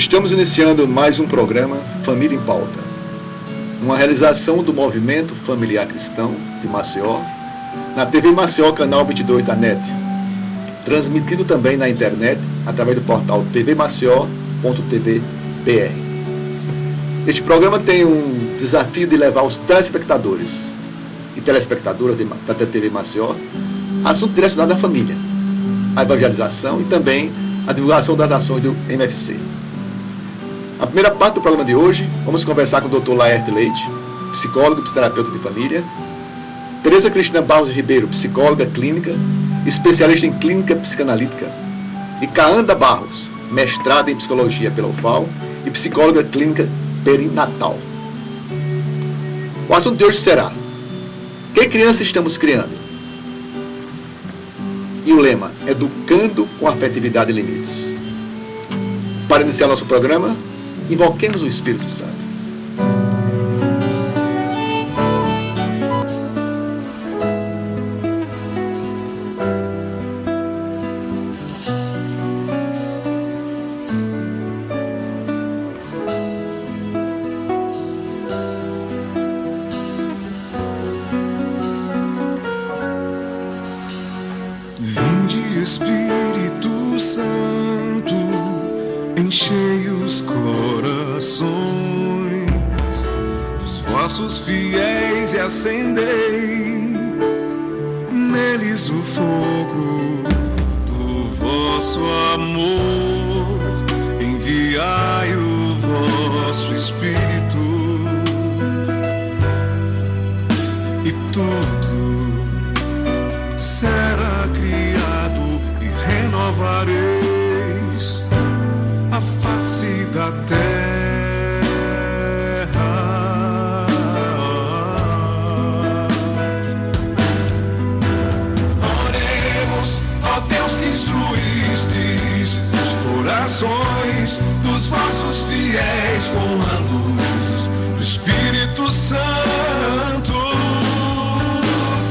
Estamos iniciando mais um programa Família em Pauta, uma realização do Movimento Familiar Cristão de Maceió, na TV Maceió, canal 22 da NET, transmitido também na internet através do portal tvmaceió.tv.br. Este programa tem um desafio de levar os telespectadores e telespectadoras da TV Maceió assunto direcionado à família, à evangelização e também à divulgação das ações do MFC. Na primeira parte do programa de hoje, vamos conversar com o Dr. Laerte Leite, psicólogo e psicoterapeuta de família, Tereza Cristina Barros Ribeiro, psicóloga clínica, especialista em clínica psicanalítica, e Caanda Barros, mestrada em psicologia pela UFAL e psicóloga clínica perinatal. O assunto de hoje será: que criança estamos criando? E o lema: educando com afetividade e limites. Para iniciar nosso programa, invoquemos o Espírito Santo. Vinde, Espírito Santo, enchei os corações dos vossos fiéis e acendei neles o fogo do vosso amor. Enviai o vosso Espírito e tudo será criado e renovareis a face da terra. Oremos, ó Deus que instruístes os corações dos vossos fiéis com a luz do Espírito Santo.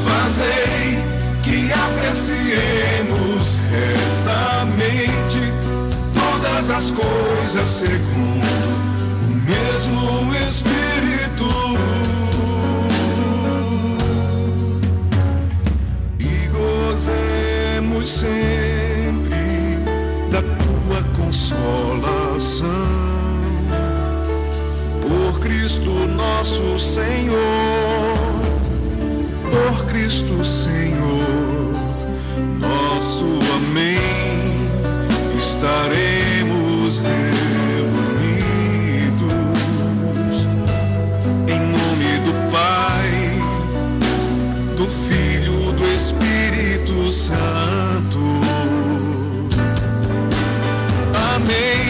Fazei que apreciemos retamente todas as coisas segundo o mesmo Espírito, e gozemos sempre da tua consolação, por Cristo nosso Senhor, por Cristo Senhor nosso. Amém. Estaremos reunidos em nome do Pai, do Filho, do Espírito Santo. Amém.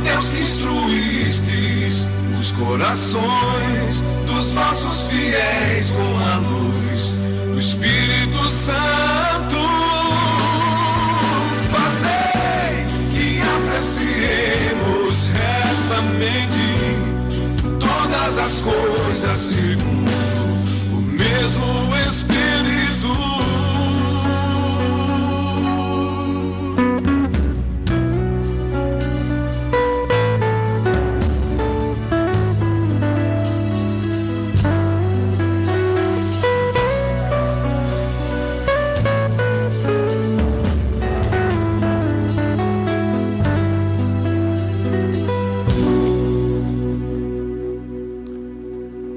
Deus que instruístes os corações dos vossos fiéis com a luz do Espírito Santo. Fazei que apreciemos retamente todas as coisas segundo o mesmo Espírito.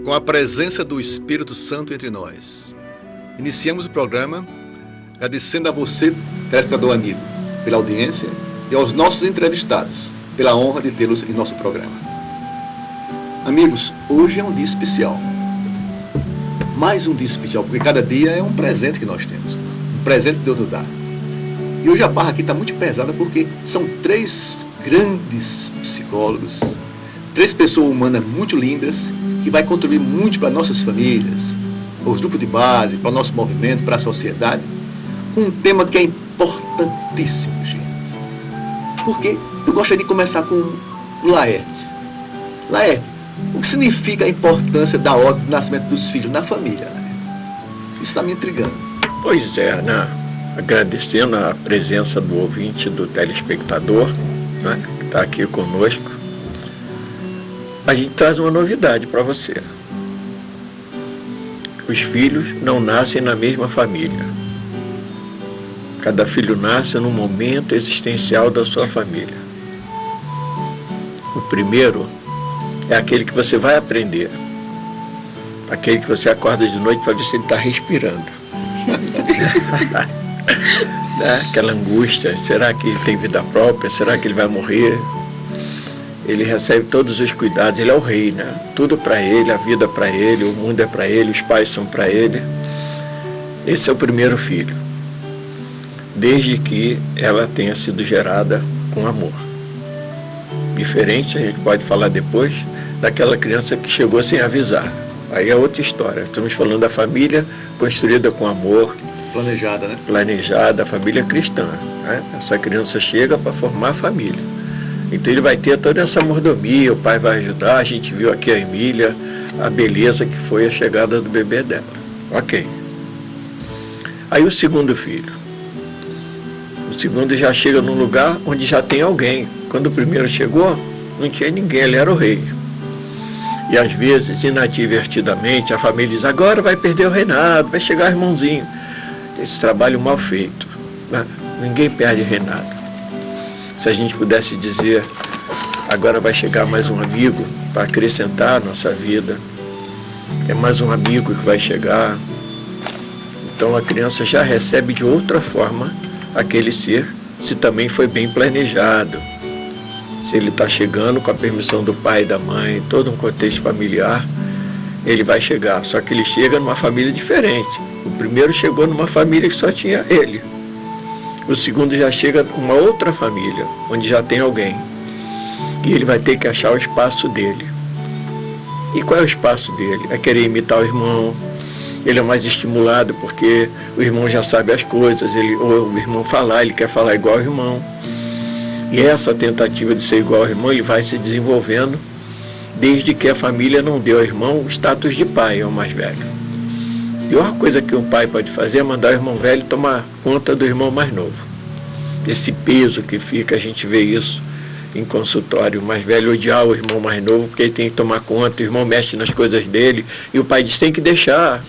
Com a presença do Espírito Santo entre nós, iniciamos o programa agradecendo a você, telespectador amigo, pela audiência, e aos nossos entrevistados, pela honra de tê-los em nosso programa. Amigos, hoje é um dia especial. Mais um dia especial, porque cada dia é um presente que nós temos. Um presente que Deus nos dá. E hoje a barra aqui está muito pesada porque são 3 grandes psicólogos, 3 pessoas humanas muito lindas, que vai contribuir muito para nossas famílias, para os grupos de base, para o nosso movimento, para a sociedade, com um tema que é importantíssimo, gente. Porque eu gostaria de começar com Laerte. Laerte, o que significa a importância da ordem do nascimento dos filhos na família, Laerte? Isso está me intrigando. Pois é, né? Agradecendo a presença do ouvinte, do telespectador, né, que está aqui conosco, a gente traz uma novidade para você. Os filhos não nascem na mesma família. Cada filho nasce num momento existencial da sua família. O primeiro é aquele que você vai aprender. Aquele que você acorda de noite para ver se ele está respirando. Aquela angústia, será que ele tem vida própria? Será que ele vai morrer? Ele recebe todos os cuidados, ele é o rei, né? Tudo para ele, a vida para ele, o mundo é para ele, os pais são para ele. Esse é o primeiro filho, desde que ela tenha sido gerada com amor. Diferente, a gente pode falar depois, daquela criança que chegou sem avisar. Aí é outra história. Estamos falando da família construída com amor. Planejada, né? Planejada, a família cristã, né? Essa criança chega para formar a família. Então ele vai ter toda essa mordomia, o pai vai ajudar. A gente viu aqui a Emília, a beleza que foi a chegada do bebê dela. Ok. Aí o segundo filho. O segundo já chega num lugar onde já tem alguém. Quando o primeiro chegou, não tinha ninguém, ele era o rei. E às vezes, inadvertidamente, a família diz, agora vai perder o reinado, vai chegar o irmãozinho. Esse trabalho mal feito, né? Ninguém perde reinado. Se a gente pudesse dizer, agora vai chegar mais um amigo para acrescentar a nossa vida, é mais um amigo que vai chegar. Então a criança já recebe de outra forma aquele ser, se também foi bem planejado. Se ele está chegando com a permissão do pai e da mãe, todo um contexto familiar, ele vai chegar. Só que ele chega numa família diferente. O primeiro chegou numa família que só tinha ele. O segundo já chega numa outra família, onde já tem alguém. E ele vai ter que achar o espaço dele. E qual é o espaço dele? É querer imitar o irmão. Ele é mais estimulado porque o irmão já sabe as coisas. Ou o irmão falar, ele quer falar igual ao irmão. E essa tentativa de ser igual ao irmão, ele vai se desenvolvendo desde que a família não deu ao irmão o status de pai, ao mais velho. A pior coisa que um pai pode fazer é mandar o irmão velho tomar conta do irmão mais novo. Esse peso que fica, a gente vê isso em consultório, o mais velho odiar o irmão mais novo porque ele tem que tomar conta, o irmão mexe nas coisas dele e o pai diz, tem que deixar.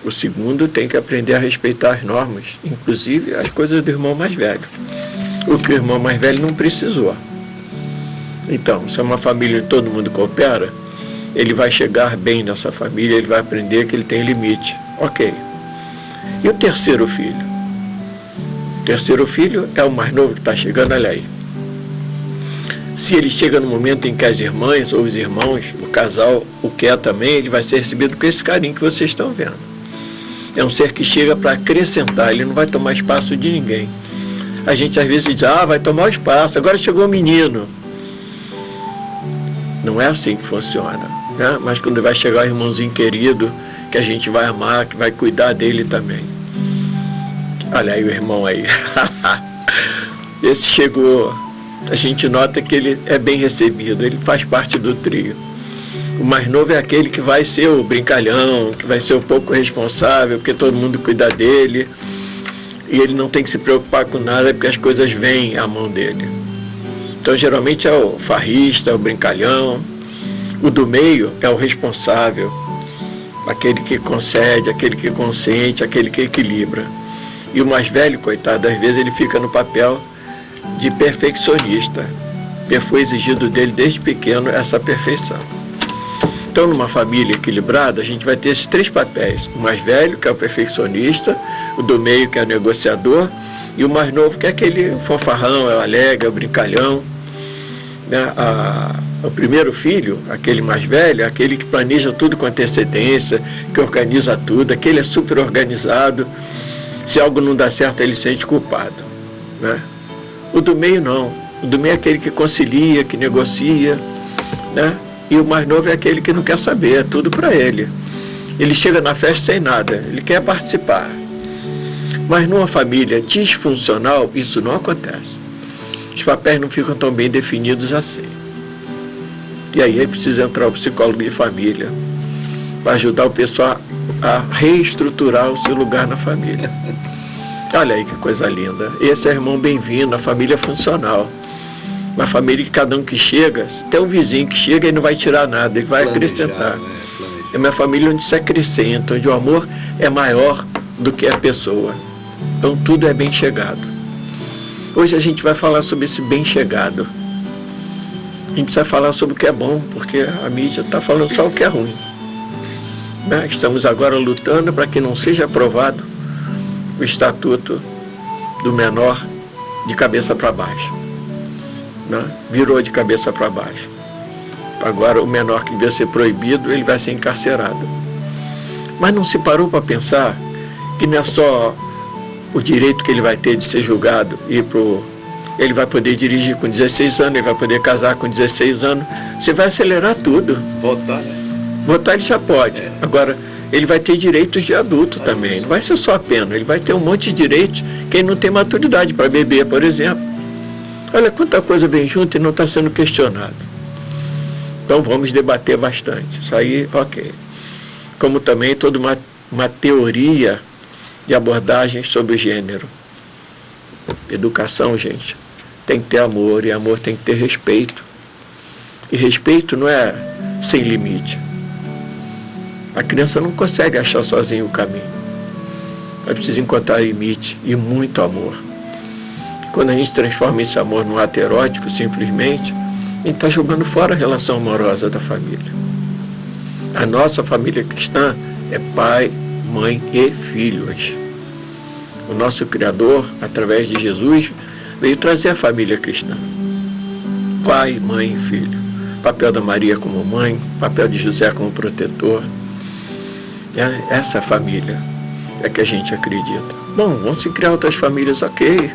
O segundo tem que aprender a respeitar as normas, inclusive as coisas do irmão mais velho. O que o irmão mais velho não precisou. Então, se é uma família onde todo mundo coopera, ele vai chegar bem nessa família, ele vai aprender que ele tem limite. Ok. E o terceiro filho? O terceiro filho é o mais novo que está chegando, olha aí. Se ele chega no momento em que as irmãs ou os irmãos, o casal, o quer também, ele vai ser recebido com esse carinho que vocês estão vendo. É um ser que chega para acrescentar, ele não vai tomar espaço de ninguém. A gente às vezes diz, vai tomar o espaço, agora chegou o menino. Não é assim que funciona, né? Mas quando vai chegar o irmãozinho querido, que a gente vai amar, que vai cuidar dele também. Olha aí o irmão aí. Esse chegou, a gente nota que ele é bem recebido, ele faz parte do trio. O mais novo é aquele que vai ser o brincalhão, que vai ser o pouco responsável, porque todo mundo cuida dele. E ele não tem que se preocupar com nada, porque as coisas vêm à mão dele. Então, geralmente é o farrista, o brincalhão. O do meio é o responsável, aquele que concede, aquele que consente, aquele que equilibra. E o mais velho, coitado, às vezes ele fica no papel de perfeccionista, porque foi exigido dele desde pequeno essa perfeição. Então, numa família equilibrada, a gente vai ter esses três papéis. O mais velho, que é o perfeccionista, o do meio, que é o negociador, e o mais novo, que é aquele fanfarrão, é o alegre, é o brincalhão. Né? O primeiro filho, aquele mais velho, é aquele que planeja tudo com antecedência, que organiza tudo, aquele é super organizado. Se algo não dá certo, ele se sente culpado. Né? O do meio, não. O do meio é aquele que concilia, que negocia, né? E o mais novo é aquele que não quer saber, é tudo para ele. Ele chega na festa sem nada, ele quer participar. Mas numa família disfuncional, isso não acontece. Os papéis não ficam tão bem definidos assim. E aí precisa entrar o psicólogo de família para ajudar o pessoal a reestruturar o seu lugar na família. Olha aí que coisa linda. Esse é o irmão bem-vindo, a família funcional. Uma família que cada um que chega, até o vizinho que chega, ele não vai tirar nada, ele vai acrescentar. É uma família onde se acrescenta, onde o amor é maior do que a pessoa. Então tudo é bem chegado. Hoje a gente vai falar sobre esse bem chegado. A gente precisa falar sobre o que é bom, porque a mídia está falando só o que é ruim. Né? Estamos agora lutando para que não seja aprovado o estatuto do menor de cabeça para baixo. Né? Virou de cabeça para baixo. Agora o menor que devia ser proibido, ele vai ser encarcerado. Mas não se parou para pensar que não é só o direito que ele vai ter de ser julgado e ele vai poder dirigir com 16 anos, ele vai poder casar com 16 anos. Você vai acelerar tudo. Votar, né? Votar ele já pode. Agora, ele vai ter direitos de adulto também. Não vai ser só a pena. Ele vai ter um monte de direitos que ele não tem maturidade para beber, por exemplo. Olha quanta coisa vem junto e não está sendo questionado. Então vamos debater bastante. Isso aí, ok. Como também toda uma teoria de abordagens sobre o gênero. Educação, gente, tem que ter amor, e amor tem que ter respeito. E respeito não é sem limite. A criança não consegue achar sozinha o caminho. Ela precisa encontrar limite e muito amor. Quando a gente transforma esse amor num ato erótico, simplesmente, a gente está jogando fora a relação amorosa da família. A nossa família cristã é pai, mãe e filhos. O nosso Criador, através de Jesus, veio trazer a família cristã. Pai, mãe e filho. Papel da Maria como mãe, papel de José como protetor. Essa família é que a gente acredita. Bom, vão se criar outras famílias, ok.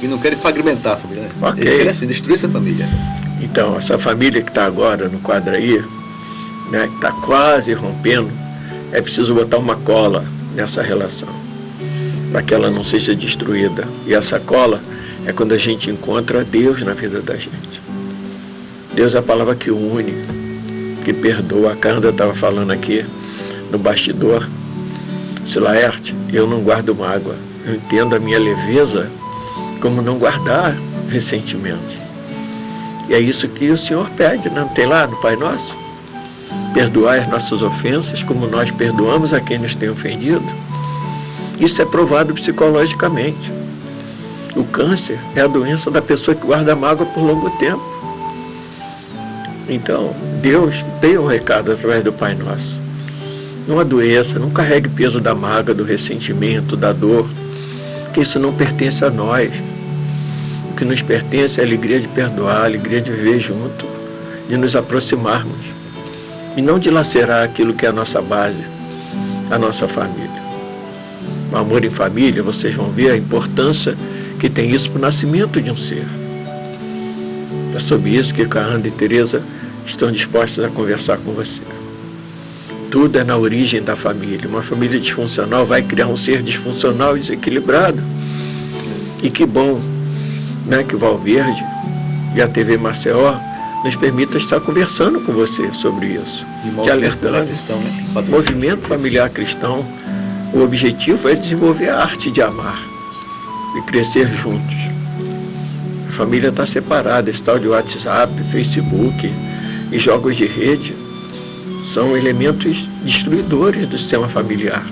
E não querem fragmentar a família, né? Okay. Eles querem assim, destruir essa família. Então, essa família que está agora no quadro aí, né, que está quase rompendo, é preciso botar uma cola nessa relação, para que ela não seja destruída. E essa cola é quando a gente encontra Deus na vida da gente. Deus é a palavra que une, que perdoa. A Canda estava falando aqui no bastidor. Silaerte, eu não guardo mágoa. Eu entendo a minha leveza como não guardar ressentimento. E é isso que o Senhor pede, não tem lá no Pai Nosso? Perdoai as nossas ofensas como nós perdoamos a quem nos tem ofendido. Isso é provado psicologicamente. O câncer é a doença da pessoa que guarda mágoa por longo tempo. Então, Deus deu o recado através do Pai Nosso. Não adoeça, não carregue o peso da mágoa, do ressentimento, da dor, porque isso não pertence a nós. O que nos pertence é a alegria de perdoar, a alegria de viver junto, de nos aproximarmos e não dilacerar aquilo que é a nossa base, a nossa família. O amor em família, vocês vão ver a importância que tem isso para o nascimento de um ser. É sobre isso que Canda e Teresa estão dispostas a conversar com você. Tudo é na origem da família. Uma família disfuncional vai criar um ser disfuncional e desequilibrado. E que bom, né, que o Valverde e a TV Maceió nos permita estar conversando com você sobre isso. Te alertando. Cristão, né? Movimento Familiar Cristão, o objetivo é desenvolver a arte de amar e crescer juntos. A família está separada, esse tal de WhatsApp, Facebook e jogos de rede são elementos destruidores do sistema familiar.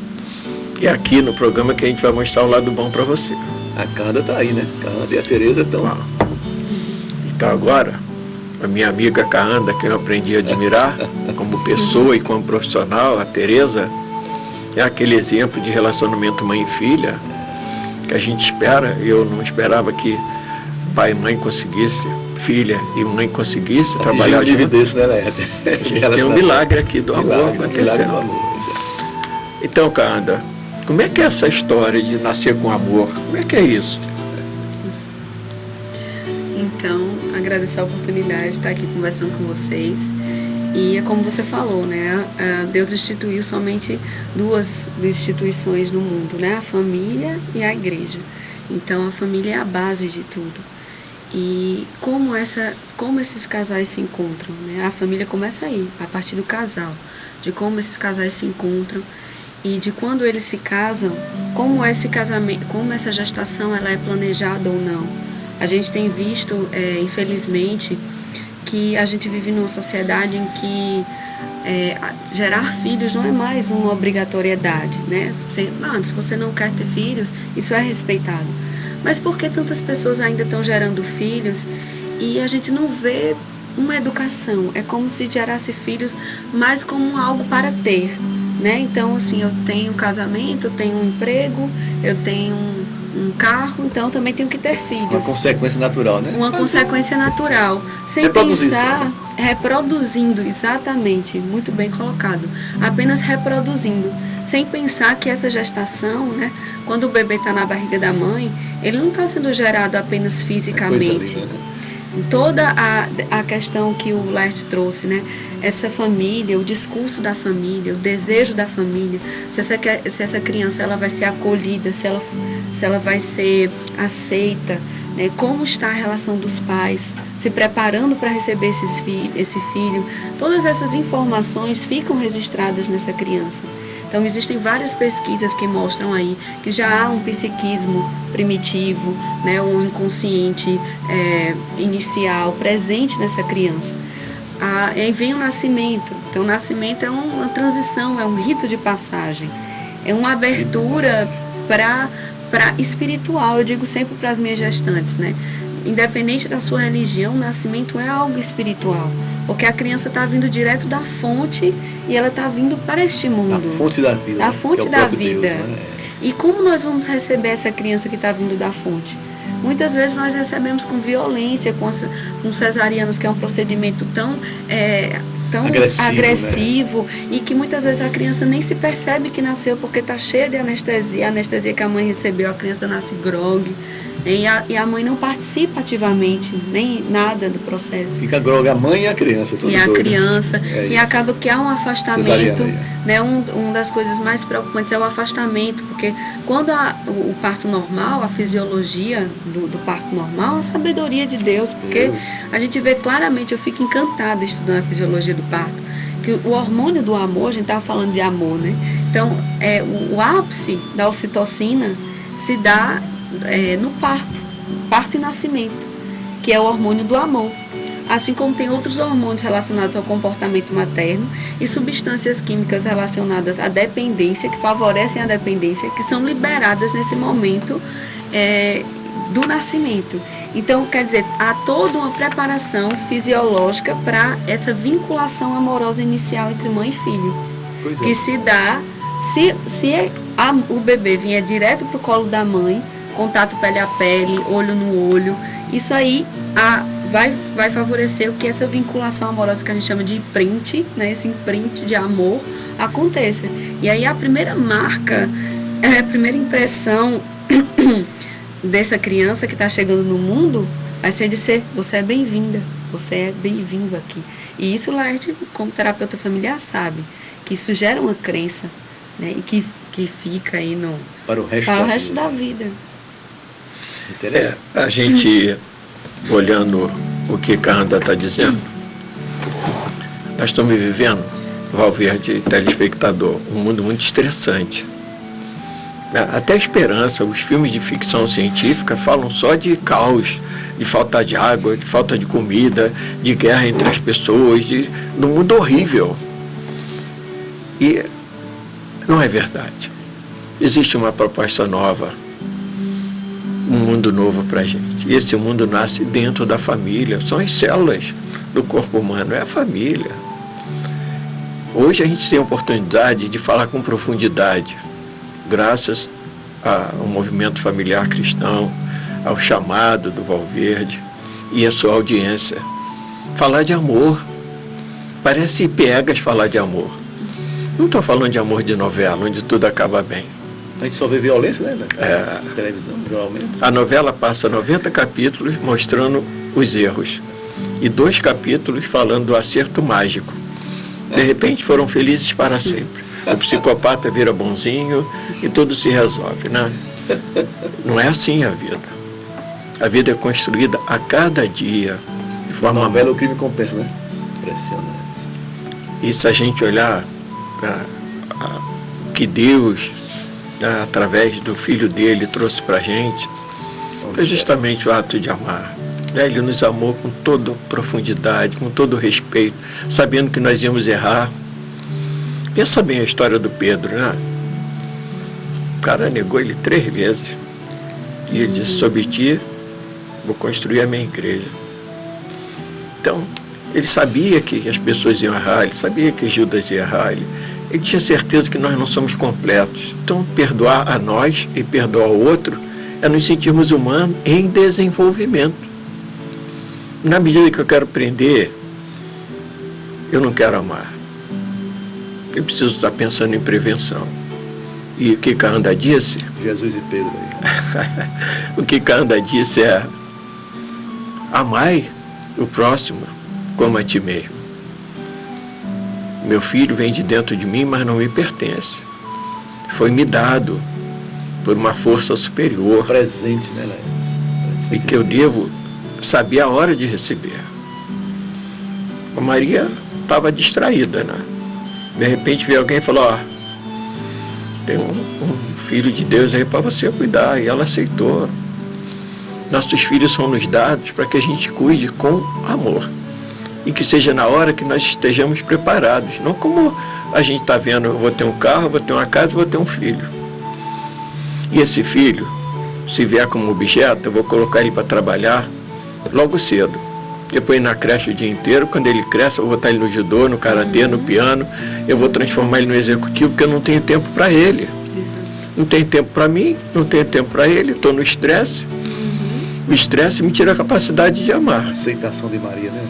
E é aqui no programa que a gente vai mostrar o lado bom para você. A Canda está aí, né? A Canda e a Teresa estão. Então agora, a minha amiga Canda, que eu aprendi a admirar como pessoa e como profissional, a Teresa, é aquele exemplo de relacionamento mãe e filha que a gente espera. Eu não esperava que pai e mãe conseguisse, filha e mãe conseguisse trabalhar junto. Desse, né, Léa? A gente tem um milagre aqui do amor acontecendo. Então, Canda, como é que é essa história de nascer com amor? Como é que é isso? Então, agradeço a oportunidade de estar aqui conversando com vocês. E é como você falou, né? Deus instituiu somente duas instituições no mundo, né? A família e a igreja. Então, a família é a base de tudo. E como esses casais se encontram, né? A família começa aí, a partir do casal, de como esses casais se encontram e de quando eles se casam, como esse casamento, como essa gestação ela é planejada ou não. A gente tem visto, infelizmente, que a gente vive numa sociedade em que gerar filhos não é mais uma obrigatoriedade, né? Se você não quer ter filhos, isso é respeitado. Mas por que tantas pessoas ainda estão gerando filhos e a gente não vê uma educação? É como se gerasse filhos mais como algo para ter, né? Então, assim, eu tenho um casamento, eu tenho um emprego, eu tenho um carro, então também tenho que ter filhos. Uma consequência natural, né? Uma consequência natural. Sem reproduzir pensar, isso, né? reproduzindo, exatamente, muito bem colocado. Apenas reproduzindo. Sem pensar que essa gestação, né, quando o bebê está na barriga da mãe, ele não está sendo gerado apenas fisicamente. Coisa linda, né? Toda a questão que o Laerte trouxe, né? Essa família, o discurso da família, o desejo da família, se essa criança ela vai ser acolhida, se ela vai ser aceita, né? Como está a relação dos pais, se preparando para receber esse filho. Todas essas informações ficam registradas nessa criança. Então, existem várias pesquisas que mostram aí que já há um psiquismo primitivo, né, um inconsciente inicial presente nessa criança. Aí vem o nascimento. Então, o nascimento é uma transição, é um rito de passagem, é uma abertura para espiritual. Eu digo sempre para as minhas gestantes, né? Independente da sua religião, o nascimento é algo espiritual, porque a criança está vindo direto da fonte e ela está vindo para este mundo. Da fonte da vida. Da fonte da vida. Deus, né? E como nós vamos receber essa criança que está vindo da fonte? Muitas vezes nós recebemos com violência, com cesarianas, que é um procedimento tão agressivo, né? E que muitas vezes a criança nem se percebe que nasceu porque está cheia de anestesia. A anestesia que a mãe recebeu, a criança nasce grogue. E a mãe não participa ativamente, nem nada do processo. Fica grogue a mãe e a criança. E a criança. E acaba que há um afastamento. Né? Uma das coisas mais preocupantes é o afastamento, porque quando o parto normal, a fisiologia do parto normal, a sabedoria de Deus, porque a gente vê claramente, eu fico encantada estudando a fisiologia do parto, que o hormônio do amor, a gente estava falando de amor, né? Então, o ápice da ocitocina se dá no parto e nascimento, que é o hormônio do amor. Assim como tem outros hormônios relacionados ao comportamento materno e substâncias químicas relacionadas à dependência, que favorecem a dependência, que são liberadas nesse momento do nascimento. Então, quer dizer, há toda uma preparação fisiológica para essa vinculação amorosa inicial entre mãe e filho, que se dá, se o bebê vier direto para o colo da mãe, contato pele a pele, olho no olho, isso aí vai favorecer o que essa vinculação amorosa que a gente chama de imprint, né, esse imprint de amor aconteça. E aí a primeira marca, a primeira impressão dessa criança que está chegando no mundo vai ser de ser, você é bem-vinda, você é bem-vindo aqui. E isso, Laerte, como terapeuta familiar, sabe, que isso gera uma crença, né, e que fica aí para o resto da vida. A gente, olhando o que Caranda está dizendo, nós estamos vivendo, Valverde, telespectador, um mundo muito estressante. Até a esperança, os filmes de ficção científica falam só de caos, de falta de água, de falta de comida, de guerra entre as pessoas, de um mundo horrível. E não é verdade. Existe uma proposta nova, um mundo novo para a gente. E esse mundo nasce dentro da família, são as células do corpo humano, é a família. Hoje a gente tem a oportunidade de falar com profundidade, graças ao movimento familiar cristão, ao chamado do Valverde e a sua audiência. Falar de amor, parece piegas falar de amor. Não estou falando de amor de novela, onde tudo acaba bem. A gente só vê violência, né? Na televisão, geralmente. A novela passa 90 capítulos mostrando os erros e 2 capítulos falando do acerto mágico. De repente foram felizes para sempre. O psicopata vira bonzinho e tudo se resolve, né? Não é assim a vida. A vida é construída a cada dia. De forma novela O Crime Compensa, né? Impressionante. E se a gente olhar que Deus, né, através do Filho dele, trouxe para a gente, é justamente o ato de amar. Né? Ele nos amou com toda profundidade, com todo respeito, sabendo que nós íamos errar. Pensa bem a história do Pedro, né? O cara negou ele 3 vezes. E ele disse, sobre ti, vou construir a minha igreja. Então, ele sabia que as pessoas iam errar, ele sabia que Judas ia errar, ele tinha certeza que nós não somos completos. Então, perdoar a nós e perdoar o outro é nos sentirmos humanos em desenvolvimento. Na medida que eu quero aprender, eu não quero amar. Eu preciso estar pensando em prevenção. E o que Kaanda disse? Jesus e Pedro aí. O que Kaanda disse é: amai o próximo como a ti mesmo. Meu filho vem de dentro de mim, mas não me pertence. Foi-me dado por uma força superior. Presente, né, Léo? E que eu devo saber a hora de receber. A Maria estava distraída, né? De repente veio alguém e falou: ó, tem um filho de Deus aí para você cuidar. E ela aceitou. Nossos filhos são nos dados para que a gente cuide com amor. E que seja na hora que nós estejamos preparados. Não como a gente está vendo, eu vou ter um carro, eu vou ter uma casa, eu vou ter um filho. E esse filho, se vier como objeto, eu vou colocar ele para trabalhar logo cedo. Depois na creche o dia inteiro. Quando ele cresce, eu vou botar ele no judô, no karatê, no piano. Eu vou transformar ele no executivo, porque eu não tenho tempo para ele. Não tenho tempo para mim, não tenho tempo para ele, estou no estresse. O estresse me tira a capacidade de amar. Aceitação de Maria, né?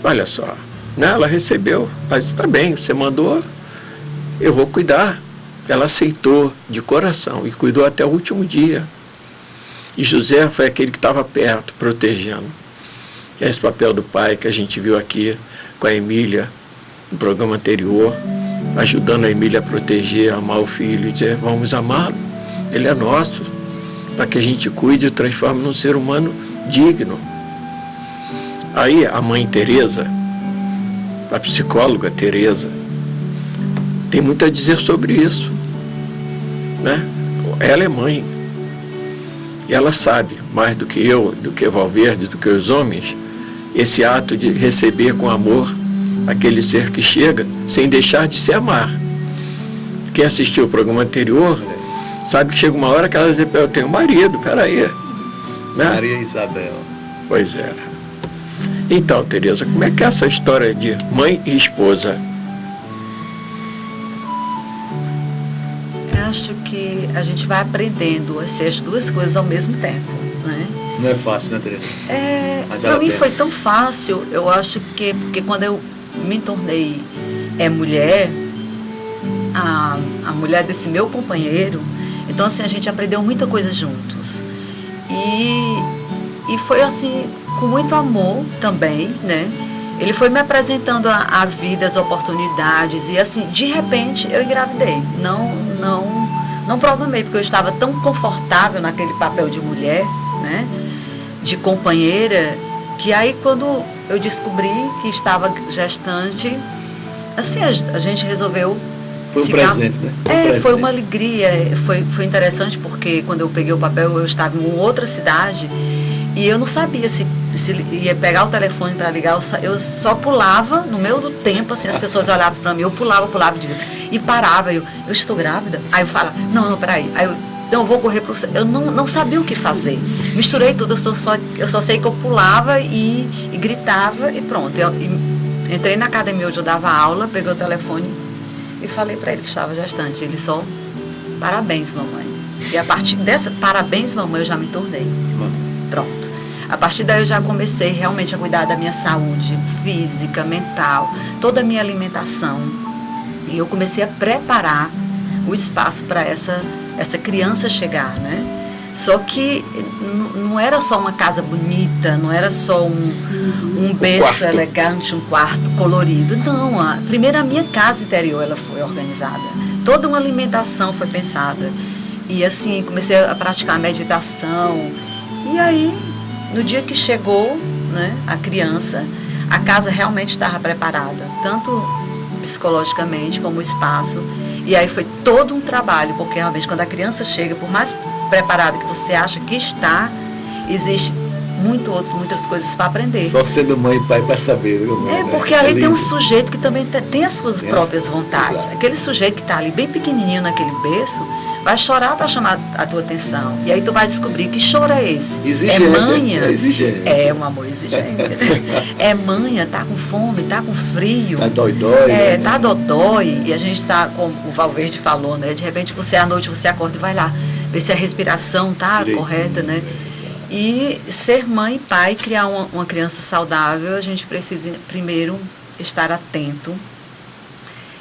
Olha só, né? Ela recebeu, ela disse, tá bem, você mandou, eu vou cuidar. Ela aceitou de coração e cuidou até o último dia. E José foi aquele que estava perto, protegendo. E é esse papel do pai que a gente viu aqui com a Emília, no programa anterior, ajudando a Emília a proteger, a amar o filho e dizer, vamos amá-lo, ele é nosso, para que a gente cuide e transforme num ser humano digno. Aí a mãe Teresa, a psicóloga Teresa, tem muito a dizer sobre isso, né? Ela é mãe e ela sabe mais do que eu, do que Valverde, do que os homens, esse ato de receber com amor aquele ser que chega sem deixar de se amar. Quem assistiu o programa anterior sabe que chega uma hora que ela diz, eu tenho marido, peraí, né? Maria Isabel. Pois é. Então, Teresa, como é que é essa história de mãe e esposa? Eu acho que a gente vai aprendendo a ser as duas coisas ao mesmo tempo, né? Não é fácil, né, Teresa? Para mim foi tão fácil, eu acho que porque quando eu me tornei mulher, a mulher desse meu companheiro, então assim, a gente aprendeu muita coisa juntos. E foi assim, com muito amor também, né? Ele foi me apresentando a vida, as oportunidades, e assim, de repente eu engravidei. Não programei, porque eu estava tão confortável naquele papel de mulher, né? De companheira, que aí quando eu descobri que estava gestante, assim, a gente resolveu foi um presente, né? Foi uma alegria, foi interessante, porque quando eu peguei o papel, eu estava em outra cidade, e eu não sabia se ia pegar o telefone para ligar, eu só pulava, no meio do tempo, assim, as pessoas olhavam para mim, eu pulava e parava, eu estou grávida? Aí eu falava, não, peraí, aí eu vou correr para eu não sabia o que fazer, misturei tudo, eu só sei que eu pulava e gritava e pronto, entrei na academia onde eu dava aula, peguei o telefone e falei para ele que estava gestante, ele só, parabéns mamãe, e a partir dessa, parabéns mamãe, eu já me tornei, pronto. A partir daí eu já comecei realmente a cuidar da minha saúde física, mental, toda a minha alimentação. E eu comecei a preparar o espaço para essa criança chegar, né? Só que não era só uma casa bonita, não era só um berço elegante, um quarto colorido. Não, primeiro a minha casa interior ela foi organizada. Toda uma alimentação foi pensada. E assim, comecei a praticar meditação. E aí no dia que chegou, né, a criança, a casa realmente estava preparada, tanto psicologicamente como o espaço. E aí foi todo um trabalho, porque realmente quando a criança chega, por mais preparada que você acha que está, existe muitas coisas para aprender. Só sendo mãe e pai para saber. Porque ali tem um sujeito que também tem as suas próprias vontades. Exato. Aquele sujeito que está ali bem pequenininho naquele berço, vai chorar para chamar a tua atenção. E aí tu vai descobrir que choro é esse. Exigente, é manha. É exigente. É um amor exigente. É manha, tá com fome, tá com frio. Tá dói-dói. Tá dodói. E a gente tá, como o Valverde falou, né? De repente à noite você acorda e vai lá ver se a respiração tá correta, né? E ser mãe e pai, criar uma criança saudável, a gente precisa primeiro estar atento.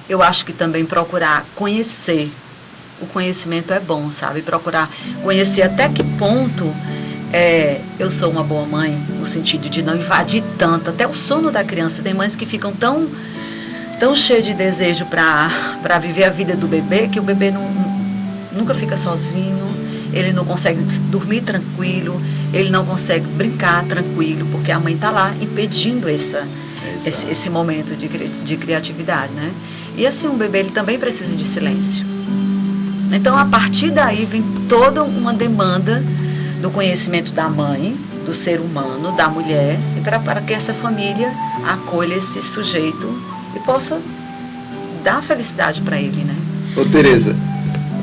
Eu acho que também procurar conhecer. O conhecimento é bom, sabe? Procurar conhecer até que ponto eu sou uma boa mãe, no sentido de não invadir tanto. Até o sono da criança. Tem mães que ficam tão cheias de desejo para viver a vida do bebê, que o bebê nunca fica sozinho, ele não consegue dormir tranquilo, ele não consegue brincar tranquilo, porque a mãe está lá impedindo esse momento de criatividade, né? E assim, um bebê ele também precisa de silêncio. Então, a partir daí, vem toda uma demanda do conhecimento da mãe, do ser humano, da mulher, e para que essa família acolha esse sujeito e possa dar felicidade para ele, né? Ô, Tereza,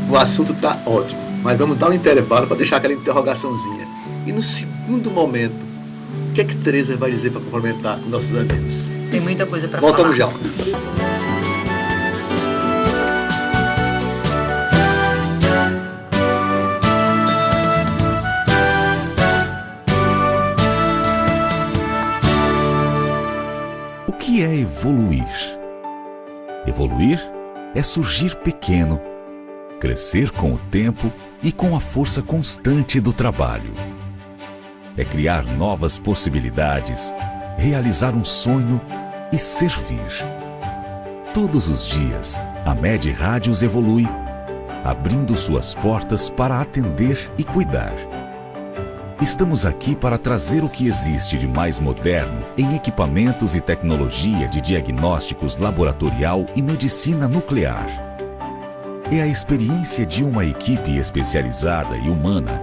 o assunto está ótimo, mas vamos dar um intervalo para deixar aquela interrogaçãozinha. E no segundo momento, o que é que Tereza vai dizer para complementar com nossos amigos? Tem muita coisa para falar. Voltamos já. O que é evoluir? Evoluir é surgir pequeno, crescer com o tempo e com a força constante do trabalho. É criar novas possibilidades, realizar um sonho e servir. Todos os dias, a MED Rádios evolui, abrindo suas portas para atender e cuidar. Estamos aqui para trazer o que existe de mais moderno em equipamentos e tecnologia de diagnósticos laboratorial e medicina nuclear. É a experiência de uma equipe especializada e humana,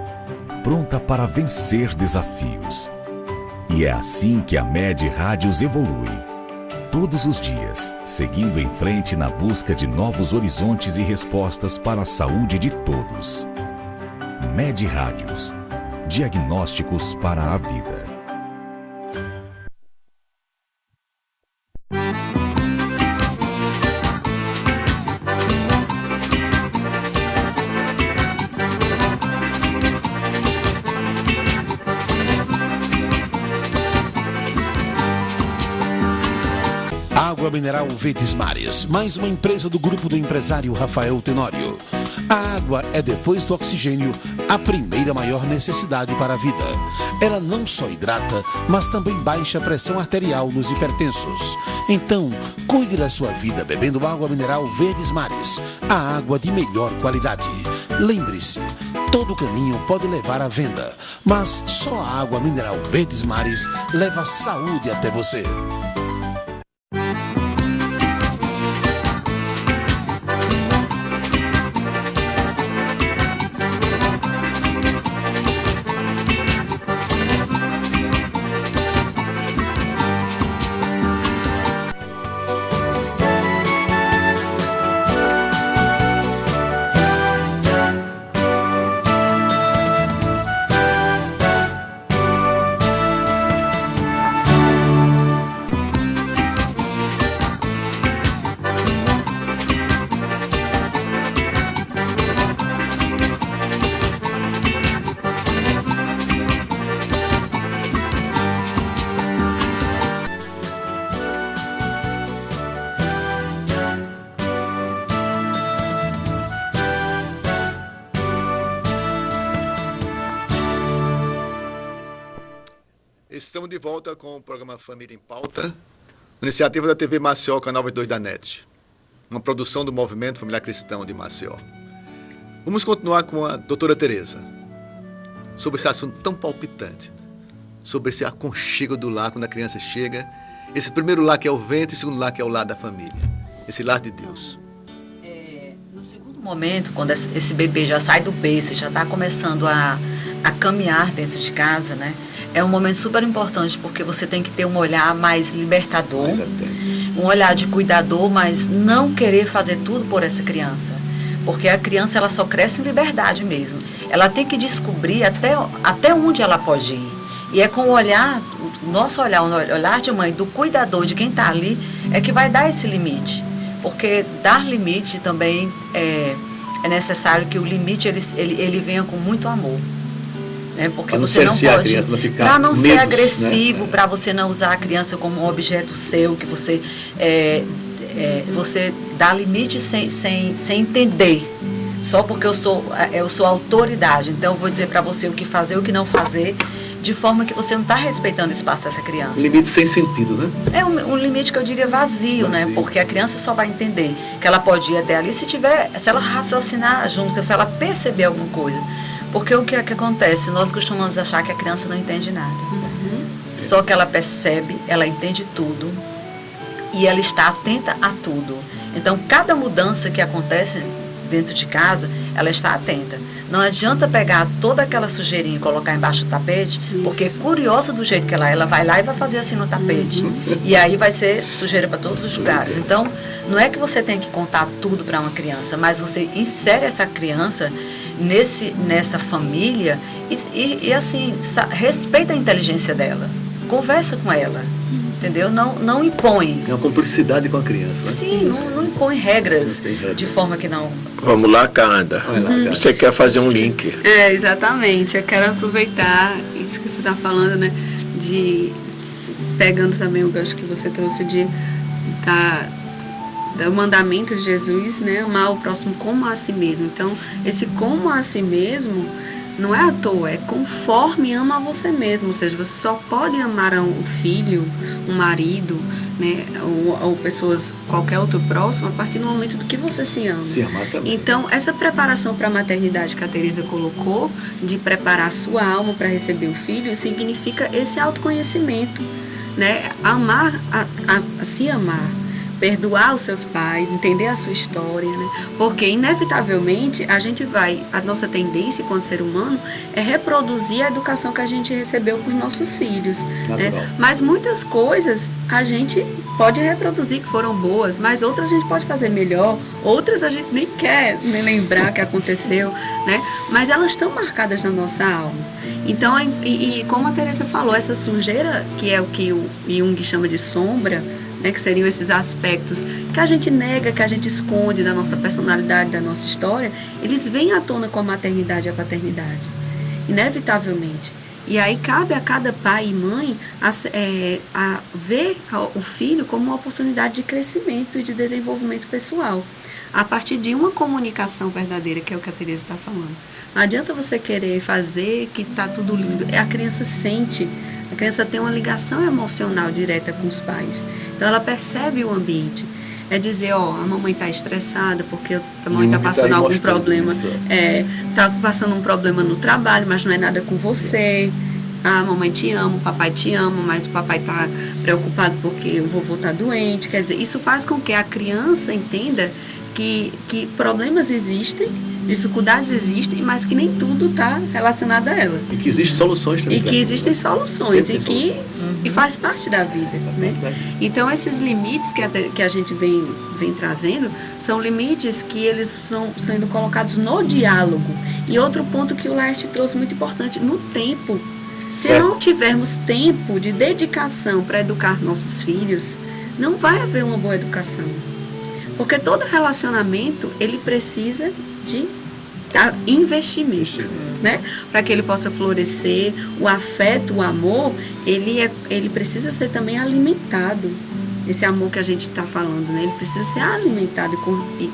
pronta para vencer desafios. E é assim que a MED Rádios evolui. Todos os dias, seguindo em frente na busca de novos horizontes e respostas para a saúde de todos. MED Rádios. Diagnósticos para a vida. Água mineral Verdes Mares, mais uma empresa do grupo do empresário Rafael Tenório. A água é, depois do oxigênio, a primeira maior necessidade para a vida. Ela não só hidrata, mas também baixa a pressão arterial nos hipertensos. Então, cuide da sua vida bebendo água mineral Verdes Mares, a água de melhor qualidade. Lembre-se, todo caminho pode levar à venda, mas só a água mineral Verdes Mares leva a saúde até você. Estamos de volta com o programa Família em Pauta, iniciativa da TV Maceió, canal 22 da NET, uma produção do Movimento Familiar Cristão de Maceió. Vamos continuar com a doutora Tereza, sobre esse assunto tão palpitante, sobre esse aconchego do lar quando a criança chega. Esse primeiro lar que é o ventre, e o segundo lar que é o lar da família. Esse lar de Deus. No segundo momento, quando esse bebê já sai do berço, já está começando a caminhar dentro de casa, né? É um momento super importante, porque você tem que ter um olhar mais libertador, um olhar de cuidador, mas não querer fazer tudo por essa criança. Porque a criança, ela só cresce em liberdade mesmo. Ela tem que descobrir até onde ela pode ir. E é com o olhar, o nosso olhar, o olhar de mãe, do cuidador, de quem está ali, é que vai dar esse limite. Porque dar limite também é necessário que o limite ele venha com muito amor. Né? Porque você não pode, para não ser agressivo, né? Para você não usar a criança como um objeto seu, que você dá limite sem entender. Só porque eu sou autoridade, então eu vou dizer para você o que fazer e o que não fazer, de forma que você não está respeitando o espaço dessa criança. Limite sem sentido, né? É um limite que eu diria vazio, né? Porque a criança só vai entender que ela pode ir até ali se ela raciocinar junto, se ela perceber alguma coisa. Porque o que acontece? Nós costumamos achar que a criança não entende nada. Só que ela percebe, ela entende tudo e ela está atenta a tudo. Então, cada mudança que acontece dentro de casa, ela está atenta. Não adianta pegar toda aquela sujeirinha e colocar embaixo do tapete, porque curiosa do jeito que ela vai lá e vai fazer assim no tapete. E aí vai ser sujeira para todos os lugares. Então, não é que você tem que contar tudo para uma criança, mas você insere essa criança nessa família e assim, respeita a inteligência dela. Conversa com ela. Entendeu? Não impõe. É uma cumplicidade com a criança, né? Sim, não impõe regras de forma que não... Vamos lá, Canda. Você quer fazer um link? Exatamente. Eu quero aproveitar isso que você está falando, né? Pegando também o gancho que você trouxe do mandamento de Jesus, né? Amar o próximo como a si mesmo. Então, esse como a si mesmo não é à toa, é conforme ama a você mesmo. Ou seja, você só pode amar um filho, um marido, né, ou pessoas, qualquer outro próximo, a partir do momento do que você se ama. Se amar também. Então, essa preparação para a maternidade que a Teresa colocou, de preparar a sua alma para receber o filho, significa esse autoconhecimento, né? Amar, se amar. Perdoar os seus pais, entender a sua história, né? Porque inevitavelmente a nossa tendência enquanto ser humano é reproduzir a educação que a gente recebeu com os nossos filhos, né? Mas muitas coisas a gente pode reproduzir que foram boas, mas outras a gente pode fazer melhor, outras a gente nem quer nem lembrar que aconteceu, né? Mas elas estão marcadas na nossa alma. Então, e como a Teresa falou, essa sujeira, que é o que o Jung chama de sombra, né, que seriam esses aspectos que a gente nega, que a gente esconde da nossa personalidade, da nossa história, eles vêm à tona com a maternidade e a paternidade, inevitavelmente. E aí cabe a cada pai e mãe a ver o filho como uma oportunidade de crescimento e de desenvolvimento pessoal, a partir de uma comunicação verdadeira, que é o que a Teresa está falando. Não adianta você querer fazer que está tudo lindo, a criança sente. A criança tem uma ligação emocional direta com os pais. Então, ela percebe o ambiente. É dizer, a mamãe está estressada porque a mamãe está passando algum problema. Está passando um problema no trabalho, mas não é nada com você. A mamãe te ama, o papai te ama, mas o papai está preocupado porque o vovô está doente. Quer dizer, isso faz com que a criança entenda que problemas existem, dificuldades existem, mas que nem tudo está relacionado a ela. E que existem soluções também. E que existem soluções, e faz parte da vida. Né? Então, esses limites que a gente vem trazendo, são limites que eles são sendo colocados no diálogo. E outro ponto que o Laerte trouxe muito importante, no tempo. Se não tivermos tempo de dedicação para educar nossos filhos, não vai haver uma boa educação. Porque todo relacionamento, ele precisa de investimento, né? Para que ele possa florescer. O afeto, o amor, ele precisa ser também alimentado. esse amor que a gente está falando, né? Ele precisa ser alimentado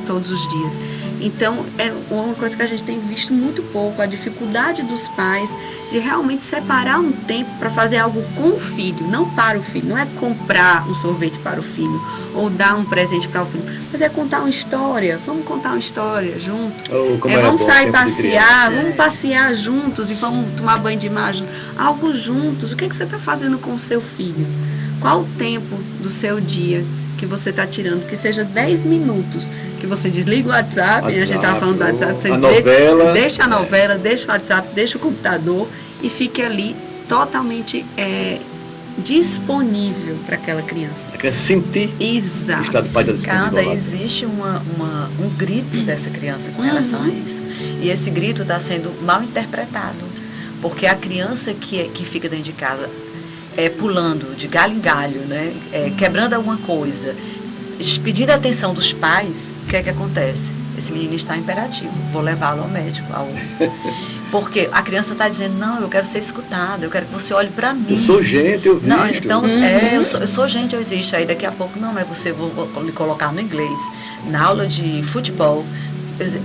todos os dias. Então, é uma coisa que a gente tem visto muito pouco, a dificuldade dos pais de realmente separar um tempo para fazer algo com o filho, não para o filho. Não é comprar um sorvete para o filho ou dar um presente para o filho, mas é contar uma história. Vamos contar uma história junto. Vamos sair passear, vamos passear juntos e vamos tomar banho de mar juntos. Algo juntos. O que você está fazendo com o seu filho? Qual o tempo do seu dia que você está tirando? Que seja 10 minutos, que você desliga o WhatsApp, a gente estava falando do WhatsApp, você deixa a novela, deixa o WhatsApp, deixa o computador e fique ali totalmente disponível para aquela criança. A criança sentir o estado do pai da disponibilidade. Existe um grito dessa criança com relação a isso. E esse grito está sendo mal interpretado, porque a criança que fica dentro de casa pulando de galho em galho, né? Quebrando alguma coisa, pedindo a atenção dos pais, o que é que acontece? Esse menino está imperativo, vou levá-lo ao médico. Porque a criança está dizendo, não, eu quero ser escutada, eu quero que você olhe para mim. Eu sou gente, eu não, visto. Então, eu sou gente, eu existo. Aí daqui a pouco, não, mas você vou lhe colocar no inglês, na aula de futebol.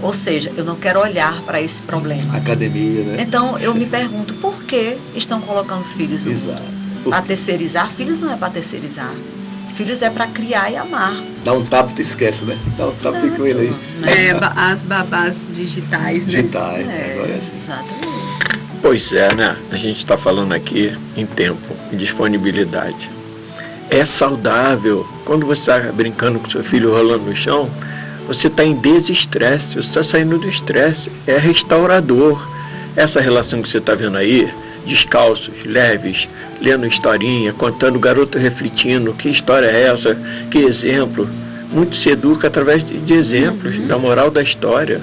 Ou seja, eu não quero olhar para esse problema. Academia, né? Então, eu me pergunto, por que estão colocando filhos no mundo? Para terceirizar? Filhos não é para terceirizar. Filhos é para criar e amar. Dá um tapa e tu esquece, né? Dá um tapa e fica com ele aí. As babás digitais, né? Digitais, agora é assim. Exatamente. Pois é, né? A gente está falando aqui em tempo, em disponibilidade. É saudável. Quando você está brincando com seu filho rolando no chão, você está em desestresse, você está saindo do estresse. É restaurador. Essa relação que você está vendo aí, descalços, leves, lendo historinha, contando o garoto refletindo, que história é essa, que exemplo. Muito se educa através de exemplos, da moral da história.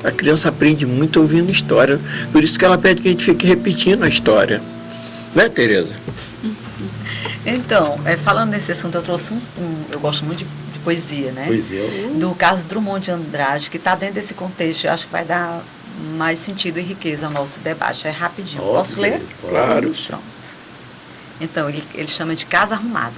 A criança aprende muito ouvindo história, por isso que ela pede que a gente fique repetindo a história. Né, Tereza? Então, falando nesse assunto, eu trouxe eu gosto muito de poesia, né? Poesia. Do Carlos Drummond de Andrade, que está dentro desse contexto, eu acho que vai dar mais sentido e riqueza ao nosso debate. É rapidinho. Posso ler? Claro. Pronto. Então, ele chama de casa arrumada.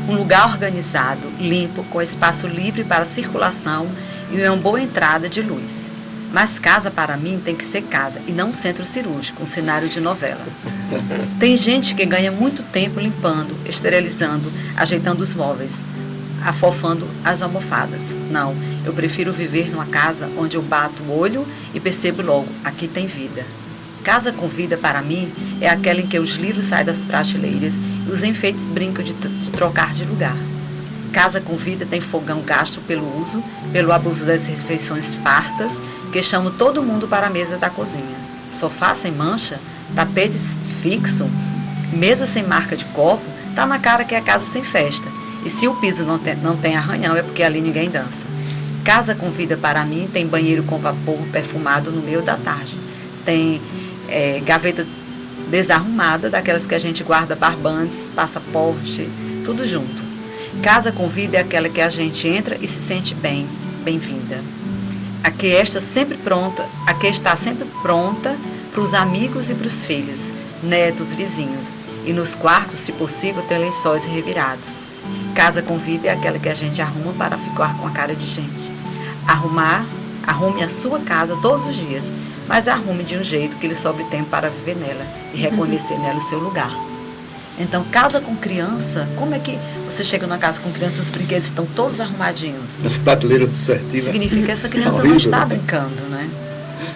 Um lugar organizado, limpo, com espaço livre para circulação e uma boa entrada de luz. Mas casa, para mim, tem que ser casa e não um centro cirúrgico, um cenário de novela. Tem gente que ganha muito tempo limpando, esterilizando, ajeitando os móveis, afofando as almofadas. Não, eu prefiro viver numa casa onde eu bato o olho e percebo logo, aqui tem vida. Casa com vida, para mim, é aquela em que os livros saem das prateleiras e os enfeites brincam de trocar de lugar. Casa com vida tem fogão gasto pelo uso, pelo abuso das refeições fartas, que chamam todo mundo para a mesa da cozinha. Sofá sem mancha, tapete fixo, mesa sem marca de copo, tá na cara que é casa sem festa. E se o piso não tem arranhão, é porque ali ninguém dança. Casa com vida, para mim, tem banheiro com vapor perfumado no meio da tarde. Tem gaveta desarrumada, daquelas que a gente guarda barbantes, passaporte, tudo junto. Casa com vida é aquela que a gente entra e se sente bem-vinda. Aqui está sempre pronta para os amigos e para os filhos, netos, vizinhos. E nos quartos, se possível, tem lençóis revirados. Casa com vida é aquela que a gente arruma para ficar com a cara de gente. Arrume a sua casa todos os dias, mas arrume de um jeito que lhe sobre tempo para viver nela e reconhecer nela o seu lugar. Então, casa com criança, como é que você chega numa casa com criança e os brinquedos estão todos arrumadinhos? Nas prateleiras tudo certinho. Significa que essa criança não está brincando, né?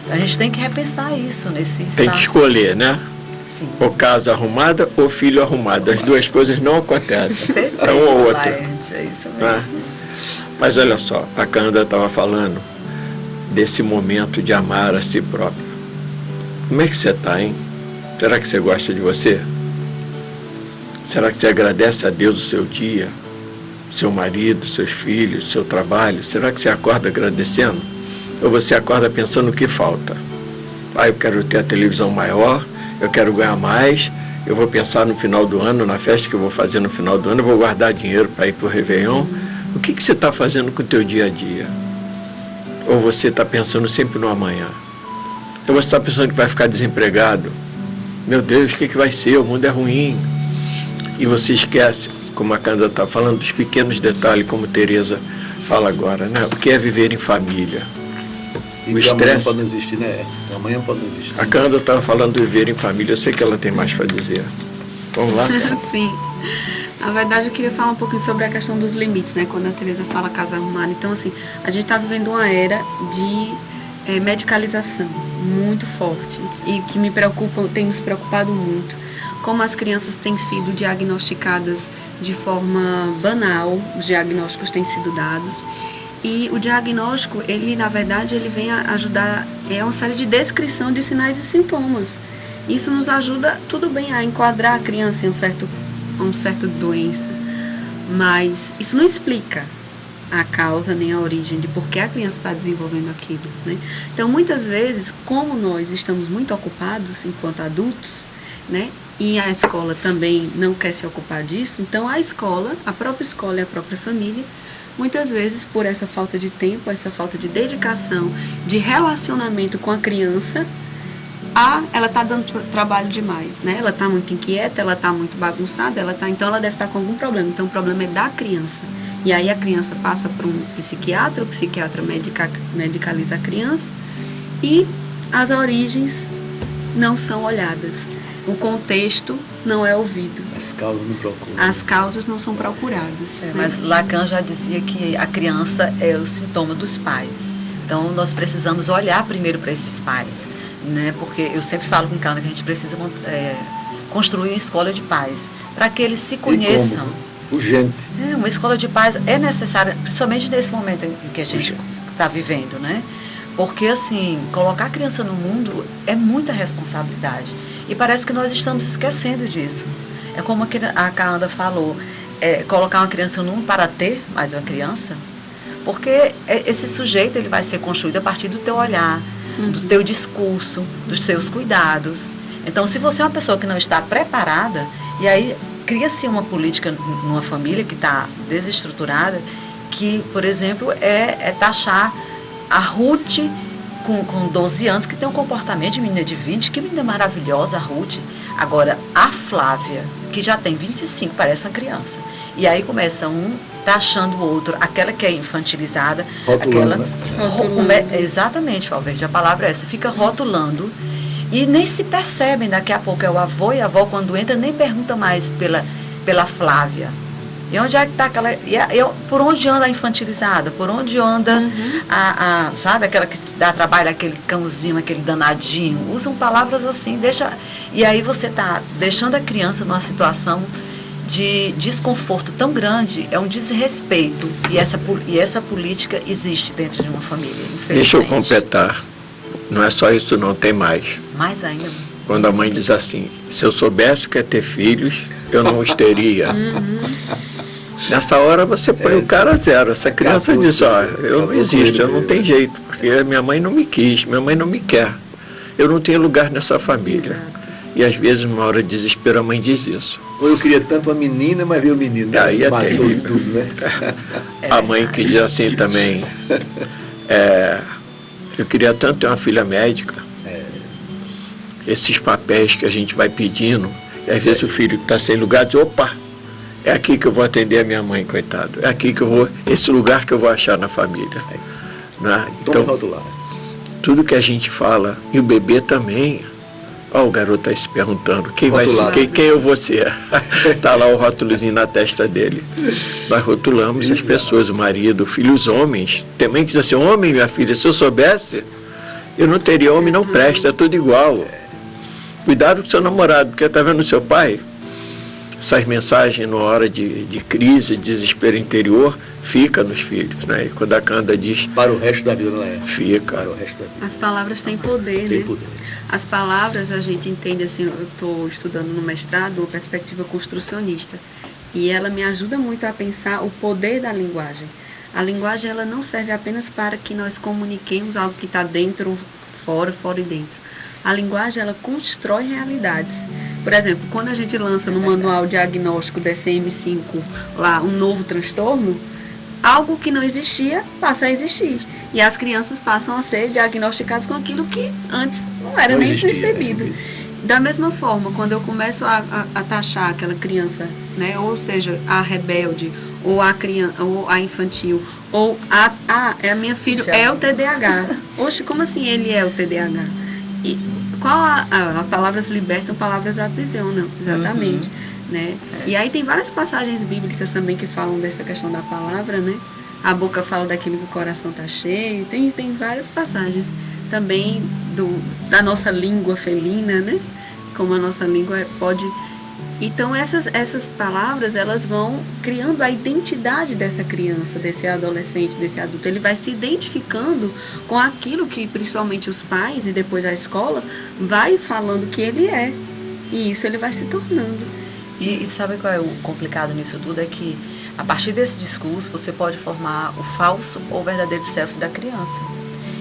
A gente tem que repensar isso nesse espaço. Tem que escolher, né? Sim. Ou casa arrumada ou filho arrumado. As duas coisas não acontecem. Perfeito, é um ou outro. Laerte, é isso mesmo. Mas olha só, a Cândida estava falando desse momento de amar a si próprio. Como é que você está, hein? Será que você gosta de você? Será que você agradece a Deus o seu dia, seu marido, seus filhos, seu trabalho? Será que você acorda agradecendo? Ou você acorda pensando o que falta? Eu quero ter a televisão maior, eu quero ganhar mais, eu vou pensar no final do ano, na festa que eu vou fazer no final do ano, eu vou guardar dinheiro para ir para o Réveillon. O que você está fazendo com o teu dia a dia? Ou você está pensando sempre no amanhã? Ou você está pensando que vai ficar desempregado? Meu Deus, o que vai ser? O mundo é ruim. E você esquece como a Cândida está falando, dos pequenos detalhes, como Tereza fala agora, né? O que é viver em família? E o estresse amanhã estresse. pode não existir, né? Amanhã pode não existir. A Cândida estava falando de viver em família, eu sei que ela tem mais para dizer. Vamos lá? Sim. Na verdade, eu queria falar um pouquinho sobre a questão dos limites, né? Quando a Tereza fala casa arrumada. Então, assim, a gente está vivendo uma era de medicalização muito forte e que me preocupa, tem nos preocupado muito. Como as crianças têm sido diagnosticadas de forma banal, os diagnósticos têm sido dados. E o diagnóstico, ele, na verdade, ele vem a ajudar, é uma série de descrição de sinais e sintomas. Isso nos ajuda, tudo bem, a enquadrar a criança em um certo doença, mas isso não explica a causa nem a origem de por que a criança está desenvolvendo aquilo, né? Então, muitas vezes, como nós estamos muito ocupados enquanto adultos, né? E a escola também não quer se ocupar disso, então a escola, a própria escola e a própria família, muitas vezes, por essa falta de tempo, essa falta de dedicação, de relacionamento com a criança, ela está dando trabalho demais, né? Ela está muito inquieta, ela está muito bagunçada, então ela deve estar com algum problema. Então o problema é da criança. E aí a criança passa para um psiquiatra, o psiquiatra medicaliza a criança e as origens não são olhadas. O contexto não é ouvido. As causas não procuram. As causas não são procuradas. Né? Mas Lacan já dizia que a criança é o sintoma dos pais. Então nós precisamos olhar primeiro para esses pais, né? Porque eu sempre falo com Cândida que a gente precisa construir uma escola de pais, para que eles se conheçam. Urgente. Uma escola de pais é necessária, principalmente nesse momento em que a gente está vivendo, né? Porque, assim, colocar a criança no mundo é muita responsabilidade. E parece que nós estamos esquecendo disso. É como a Cândida falou, colocar uma criança no mundo para ter mais uma criança, porque esse sujeito ele vai ser construído a partir do teu olhar, do teu discurso, dos seus cuidados. Então, se você é uma pessoa que não está preparada, e aí cria-se uma política numa família que está desestruturada, que, por exemplo, é taxar a Ruth com 12 anos, que tem um comportamento de menina de 20, que menina maravilhosa, a Ruth. Agora, a Flávia, que já tem 25, parece uma criança. E aí começa um taxando o outro, aquela que é infantilizada, rotulando, exatamente, Valverde, a palavra é essa, fica rotulando e nem se percebem, daqui a pouco é o avô e a avó, quando entra, nem pergunta mais pela Flávia. E onde é que está aquela... por onde anda a infantilizada? Por onde anda sabe, aquela que dá trabalho, aquele cãozinho, aquele danadinho? Usam palavras assim, e aí você está deixando a criança numa situação de desconforto tão grande, é um desrespeito. E essa política existe dentro de uma família, infelizmente. Deixa eu completar. Não é só isso, não, tem mais. Mais ainda. Quando a mãe diz assim, se eu soubesse o que é ter filhos, eu não os teria. Nessa hora você põe o cara a zero. Essa criança diz, eu não existo, eu não tenho jeito, porque minha mãe não me quis, minha mãe não me quer. Eu não tenho lugar nessa família. Exato. E às vezes, numa hora de desespero, a mãe diz isso. Ou eu queria tanto uma menina, mas veio o menino. Aí é matou terrível. tudo, né? A mãe que diz assim também, eu queria tanto ter uma filha médica. Esses papéis que a gente vai pedindo, e às vezes o filho que está sem lugar diz, opa, é aqui que eu vou atender a minha mãe, coitado. É aqui que eu vou, esse lugar que eu vou achar na família. Né? Então, tudo que a gente fala, e o bebê também, o garoto está se perguntando, quem eu vou ser? Está lá o rótulozinho na testa dele. Nós rotulamos as pessoas, o marido, o filho, os homens. Tem mãe que diz assim, homem, minha filha, se eu soubesse, eu não teria homem, não presta, é tudo igual. Cuidado com o seu namorado, porque está vendo o seu pai? Essas mensagens na hora de crise, desespero interior, fica nos filhos, né? E quando a Cândida diz... Para o resto da vida, não é? Fica. Para o resto da vida. As palavras têm poder, Tem né? poder. As palavras a gente entende, assim, eu estou estudando no mestrado uma perspectiva construcionista. E ela me ajuda muito a pensar o poder da linguagem. A linguagem, ela não serve apenas para que nós comuniquemos algo que está dentro, fora e dentro. A linguagem, ela constrói realidades. Por exemplo, quando a gente lança no manual diagnóstico DSM-5 lá um novo transtorno, algo que não existia passa a existir. E as crianças passam a ser diagnosticadas com aquilo que antes não era nem percebido. Da mesma forma, quando eu começo a taxar aquela criança, né, ou seja, a rebelde, ou a criança, ou a infantil, ou a minha filha é o TDAH. Oxe, como assim ele é o TDAH? E qual a palavras libertam, palavras aprisionam, exatamente. Né? E aí tem várias passagens bíblicas também que falam dessa questão da palavra, né? A boca fala daquilo que o coração está cheio. Tem várias passagens também da nossa língua felina, né? Como a nossa língua pode... Então, essas palavras, elas vão criando a identidade dessa criança, desse adolescente, desse adulto. Ele vai se identificando com aquilo que, principalmente os pais e depois a escola, vai falando que ele é. E isso ele vai se tornando. E sabe qual é o complicado nisso tudo? É que, a partir desse discurso, você pode formar o falso ou o verdadeiro self da criança.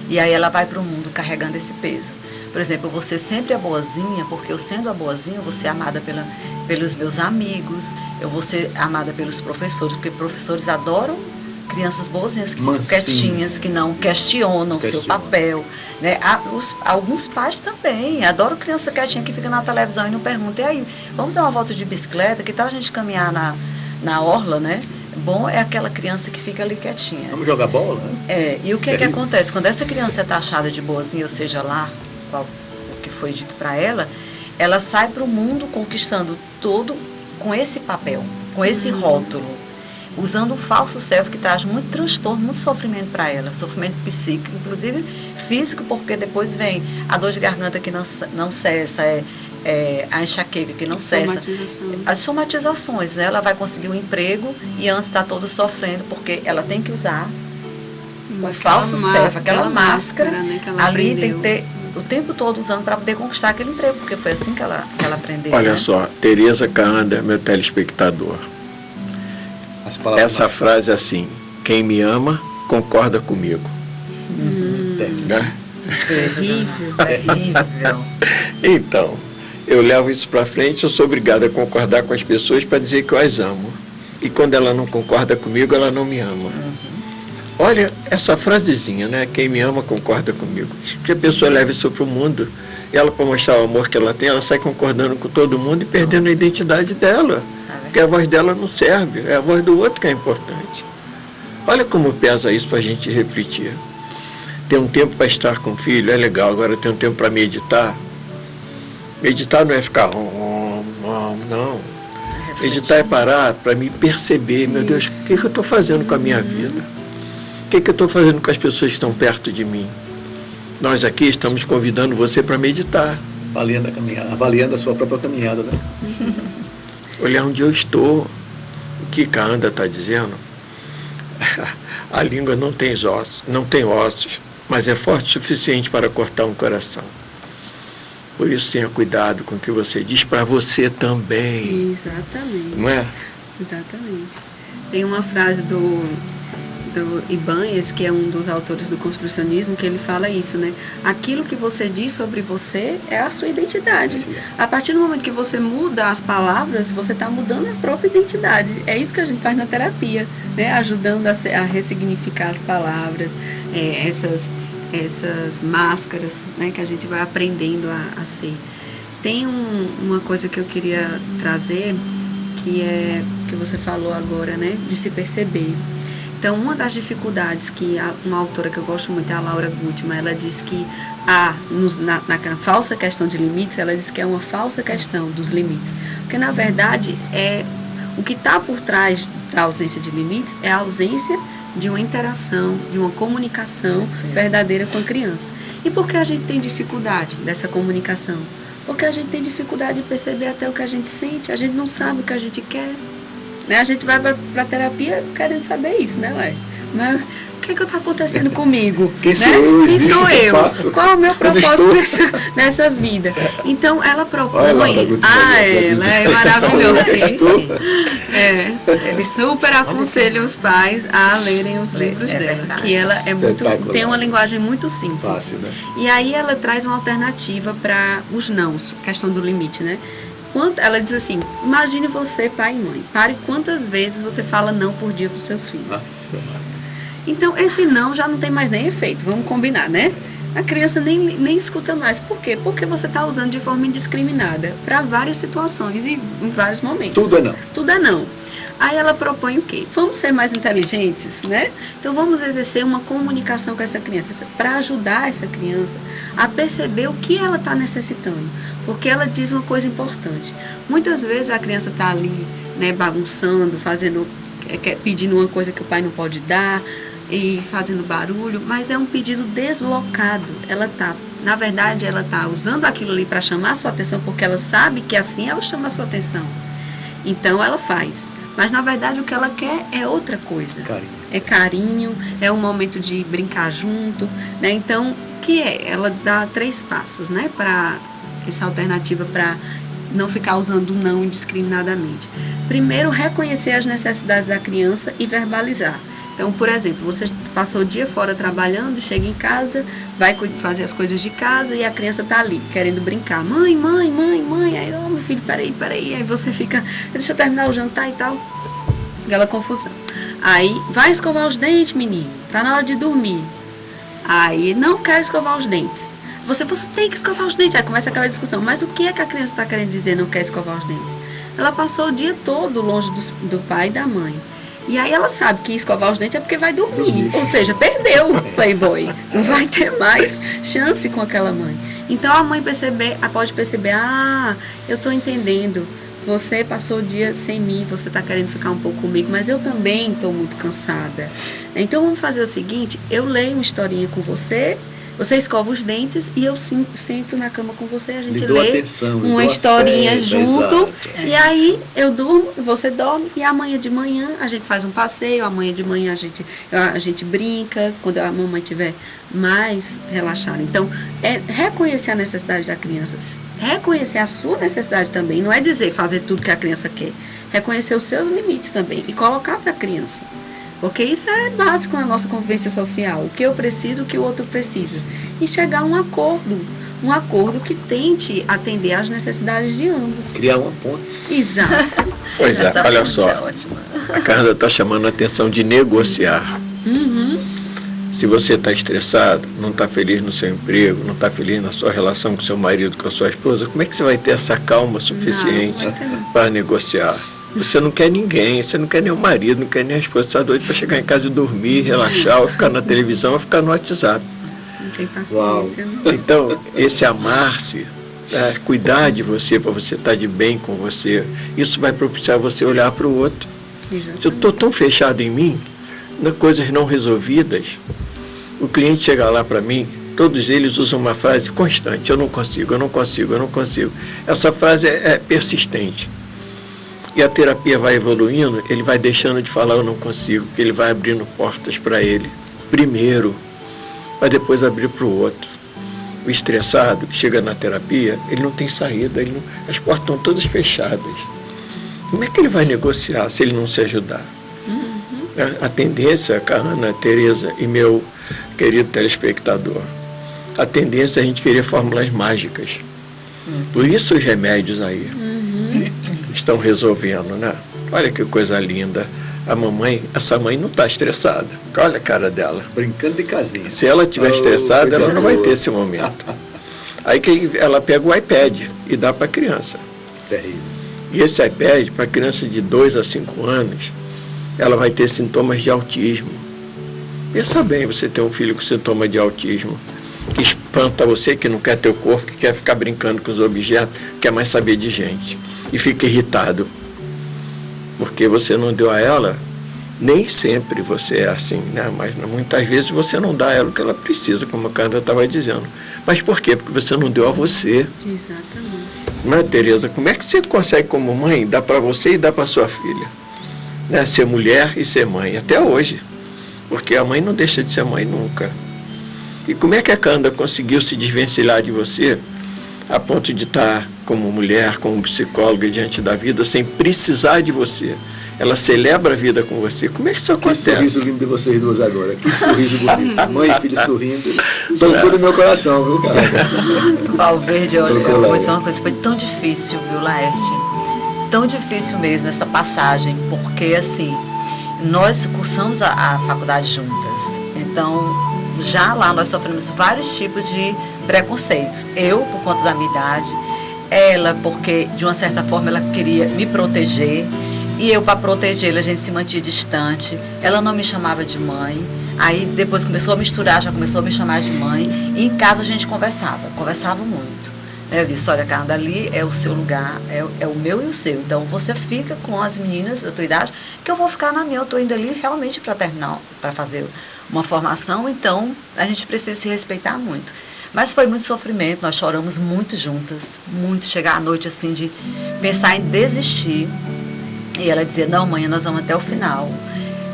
E aí ela vai para o mundo carregando esse peso. Por exemplo, você sempre é boazinha, porque eu sendo a boazinha, eu vou ser amada pelos meus amigos, eu vou ser amada pelos professores, porque professores adoram crianças boazinhas, quietinhas, que não questionam o seu papel. Né? Alguns pais também adoram criança quietinha que fica na televisão e não pergunta, e aí, vamos dar uma volta de bicicleta, que tal a gente caminhar na orla, né? Bom é aquela criança que fica ali quietinha. Vamos jogar bola? Né? E o que é que acontece? Quando essa criança é taxada de boazinha, ou seja lá, o que foi dito para ela, ela sai para o mundo conquistando todo com esse papel, com esse rótulo, usando um falso self que traz muito transtorno, muito sofrimento para ela, sofrimento psíquico, inclusive físico, porque depois vem a dor de garganta que não cessa, a enxaqueca que não cessa, as somatizações, né? Ela vai conseguir um emprego e antes está todo sofrendo, porque ela tem que usar o falso self, aquela máscara, né, que ela ali aprendeu. Tem que ter o tempo todo usando para poder conquistar aquele emprego, porque foi assim que ela aprendeu. Olha, né? Só, Tereza Caanda, meu telespectador. Essa frase é assim: quem me ama, concorda comigo. Né? Terrível. Então, eu levo isso para frente, eu sou obrigado a concordar com as pessoas para dizer que eu as amo. E quando ela não concorda comigo, ela não me ama. Olha, essa frasezinha, né? Quem me ama, concorda comigo. Porque a pessoa leva isso para o mundo, e ela, para mostrar o amor que ela tem, ela sai concordando com todo mundo e perdendo a identidade dela. Porque a voz dela não serve, é a voz do outro que é importante. Olha como pesa isso para a gente refletir. Ter um tempo para estar com o filho é legal, agora ter um tempo para meditar. Meditar não é ficar... não. Meditar é parar para me perceber, meu Deus, o que eu estou fazendo com a minha vida? O que eu estou fazendo com as pessoas que estão perto de mim? Nós aqui estamos convidando você para meditar. Avaliando a sua própria caminhada, né? Olhar onde eu estou. O que Caanda está dizendo? A língua não tem ossos, mas é forte o suficiente para cortar um coração. Por isso tenha cuidado com o que você diz para você também. Exatamente. Não é? Exatamente. Tem uma frase do Ibáñez, que é um dos autores do construcionismo, que ele fala isso, né? Aquilo que você diz sobre você é a sua identidade. A partir do momento que você muda as palavras, você está mudando a própria identidade. É isso que a gente faz na terapia, né? Ajudando a ressignificar as palavras, essas máscaras, né? Que a gente vai aprendendo a ser. Tem uma coisa que eu queria trazer, que você falou agora, né? De se perceber. Então, uma das dificuldades que uma autora que eu gosto muito é a Laura Gutman, ela diz que na falsa questão de limites, ela diz que é uma falsa questão dos limites. Porque, na verdade, o que está por trás da ausência de limites é a ausência de uma interação, de uma comunicação verdadeira com a criança. E por que a gente tem dificuldade dessa comunicação? Porque a gente tem dificuldade de perceber até o que a gente sente, a gente não sabe o que a gente quer. Né? A gente vai para a terapia querendo saber isso, né, Ué? Mas o que está acontecendo comigo? Quem sou eu? Quem sou eu? Qual é o meu propósito nessa vida? Então, ela propõe... ela é maravilhosa. Ele super aconselha os pais a lerem os livros dela. Verdade. Que ela tem uma linguagem muito simples. Fácil, né? E aí ela traz uma alternativa para os nãos, questão do limite, né? Ela diz assim, imagine você, pai e mãe, pare quantas vezes você fala não por dia para os seus filhos. Então, esse não já não tem mais nem efeito, vamos combinar, né? A criança nem escuta mais. Por quê? Porque você está usando de forma indiscriminada para várias situações e em vários momentos. Tudo é não. Tudo é não. Aí ela propõe o quê? Vamos ser mais inteligentes, né? Então vamos exercer uma comunicação com essa criança para ajudar essa criança a perceber o que ela está necessitando. Porque ela diz uma coisa importante. Muitas vezes a criança está ali, né, bagunçando, pedindo uma coisa que o pai não pode dar e fazendo barulho, mas é um pedido deslocado. Na verdade, ela está usando aquilo ali para chamar a sua atenção, porque ela sabe que assim ela chama a sua atenção. Então ela faz. Mas, na verdade, o que ela quer é outra coisa. Carinho. É carinho, é um momento de brincar junto, né? Então, ela dá 3 passos, né? Para essa alternativa para não ficar usando o não indiscriminadamente. Primeiro, reconhecer as necessidades da criança e verbalizar. Então, por exemplo, você passou o dia fora trabalhando, chega em casa, vai fazer as coisas de casa e a criança está ali, querendo brincar. Mãe. Aí, meu filho, peraí. Aí você fica, deixa eu terminar o jantar e tal. Aquela confusão. Aí, vai escovar os dentes, menino. Tá na hora de dormir. Aí, não quero escovar os dentes. Você tem que escovar os dentes. Aí começa aquela discussão. Mas o que é que a criança está querendo dizer não quer escovar os dentes? Ela passou o dia todo longe do pai e da mãe. E aí ela sabe que escovar os dentes é porque vai dormir. Ou seja, perdeu o playboy. Não vai ter mais chance com aquela mãe. Então a mãe pode perceber, eu estou entendendo. Você passou o dia sem mim, você está querendo ficar um pouco comigo, mas eu também estou muito cansada. Então vamos fazer o seguinte, eu leio uma historinha com você, você escova os dentes e eu sento na cama com você, a gente lê uma historinha junto, e aí eu durmo, você dorme, e amanhã de manhã a gente faz um passeio, amanhã de manhã a gente brinca, quando a mamãe estiver mais relaxada. Então, é reconhecer a necessidade da criança, reconhecer a sua necessidade também, não é dizer fazer tudo que a criança quer, reconhecer os seus limites também e colocar para a criança. Porque isso é básico na nossa convivência social. O que eu preciso, o que o outro precisa. E chegar a um acordo que tente atender às necessidades de ambos. Criar uma ponte. Exato. Pois é, olha só. A Carla está chamando a atenção de negociar. Se você está estressado, não está feliz no seu emprego, não está feliz na sua relação com seu marido, com a sua esposa, como é que você vai ter essa calma suficiente para negociar? Você não quer ninguém, você não quer nem o marido, não quer nem a esposa, você está doido para chegar em casa e dormir, relaxar, ou ficar na televisão, ou ficar no WhatsApp. Não tem paciência. Então, esse amar-se, cuidar de você, para você estar de bem com você, isso vai propiciar você olhar para o outro. Exatamente. Se eu estou tão fechado em mim, coisas não resolvidas, o cliente chega lá para mim, todos eles usam uma frase constante, eu não consigo. Essa frase é persistente. E a terapia vai evoluindo, ele vai deixando de falar eu não consigo, porque ele vai abrindo portas para ele, primeiro, para depois abrir para o outro. O estressado que chega na terapia, ele não tem saída, as portas estão todas fechadas. Como é que ele vai negociar se ele não se ajudar? A tendência, a Ana, a Tereza e meu querido telespectador, a tendência é a gente querer fórmulas mágicas. Por isso os remédios aí estão resolvendo, né? Olha que coisa linda. Essa mãe não está estressada. Olha a cara dela. Brincando de casinha. Se ela estiver estressada, ela não vai ter esse momento. Aí que ela pega o iPad e dá para a criança. Terrível. E esse iPad, para criança de 2 a 5 anos, ela vai ter sintomas de autismo. Pensa bem, você ter um filho com sintoma de autismo, que espanta você, que não quer ter o corpo, que quer ficar brincando com os objetos, quer mais saber de gente. E fica irritado, porque você não deu a ela, nem sempre você é assim, né? Mas muitas vezes você não dá a ela o que ela precisa, como a Carla estava dizendo. Mas por quê? Porque você não deu a você. Exatamente. Não é, Tereza? Como é que você consegue, como mãe, dar para você e dar para sua filha? Né? Ser mulher e ser mãe, até hoje. Porque a mãe não deixa de ser mãe nunca. E como é que a Carla conseguiu se desvencilhar de você a ponto de estar como mulher, como psicóloga diante da vida, sem precisar de você? Ela celebra a vida com você. Como é que isso acontece? Que sorriso lindo de vocês duas agora. Que sorriso bonito. Mãe e filho sorrindo. Tocou no meu coração, viu, cara? Valverde, olha, eu vou dizer uma coisa, foi tão difícil, viu, Laerte? Tão difícil mesmo essa passagem, porque, assim, nós cursamos a faculdade juntas. Então, já lá nós sofremos vários tipos de preconceitos. Eu, por conta da minha idade, ela, porque de uma certa forma ela queria me proteger, e eu, para protegê-la, a gente se mantinha distante. Ela não me chamava de mãe. Aí depois começou a misturar, já começou a me chamar de mãe, e em casa a gente conversava muito. Eu disse, olha, Carla, ali é o seu lugar, é o meu e o seu. Então você fica com as meninas da tua idade, que eu vou ficar na minha, eu estou indo ali realmente para terminar, para fazer uma formação, então a gente precisa se respeitar muito. Mas foi muito sofrimento, nós choramos muito juntas, muito, chegar à noite assim de pensar em desistir. E ela dizia, não, mãe, nós vamos até o final.